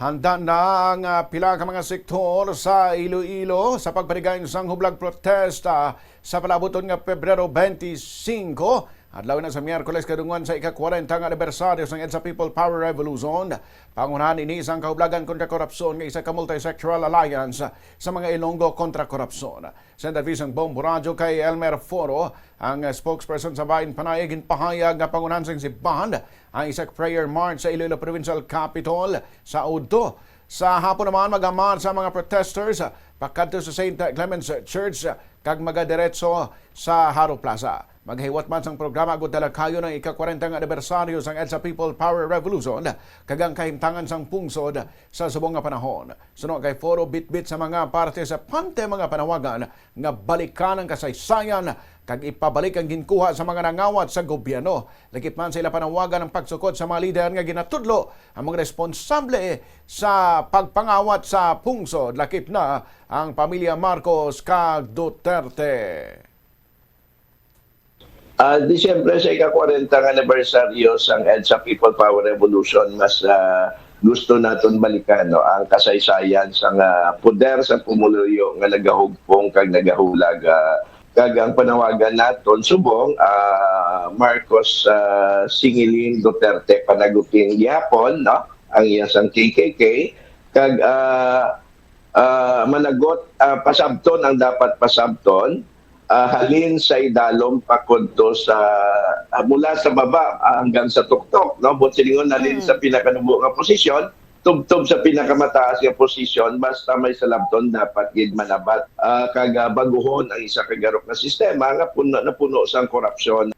Handa na ang pila ka mga sektor sa Iloilo sa pagpanigayon sang hublag protesta sa palabuton nga Pebrero 25. Adlaw na sa Miyerkules kadunguan sa ika-40 nga anibersaryo sang EDSA People Power Revolution. Pangunahan ini sang kahublagan kontra korupsyon nga isa ka multi-sectoral alliance sa mga Ilonggo kontra korupsyon. Sa Division Bombo Radio kay Elmer Foro, ang spokesperson sa Bayan Panay ginpahayag nga pangunahan sang simbahan ang isa prayer march sa Iloilo Provincial Capitol sa Udo. Sa hapon naman magamar sa mga protesters pakadto sa St. Clement's Church kag magadiretso sa Haro Plaza. Maghiwat man sang programa agud dalakayo ng ika-40 nga anibersaryo sang EDSA People Power Revolution kagang kahimtangan sang pungsod sa subong nga panahon. Sunod kay Foro bitbit sa mga parte sa pante mga panawagan nga balikan ang kasaysayan kag ipabalik ang ginkuha sa mga nangawat sa gobyerno. Lakip man sila panawagan ng pagsukod sa mga lider nga ginatudlo ang mga responsable sa pagpangawat sa pungsod. Lakip na ang pamilya Marcos kag Duterte. Siyempre sa ika-40 anibersaryo ng EDSA People Power Revolution, mas gusto naton balikan ang kasaysayan sa poder sa pumuluyo nga nagahugpong kag nagahulag kag ang panawagan naton subong Marcos Singilin Duterte panaguting gyapon ang iyang KKK kag managot pasabton ang dapat pasabton. Halin sa idalom pakunto sa mula sa baba hanggang sa tuktok, no? Silingon halin sa pinakanubo nga posisyon, tubtob sa pinakamataas nga posisyon, basta may salabton dapat gid manabat kag baguhon ang isa ka garok nga sistema nga puno sang korupsyon.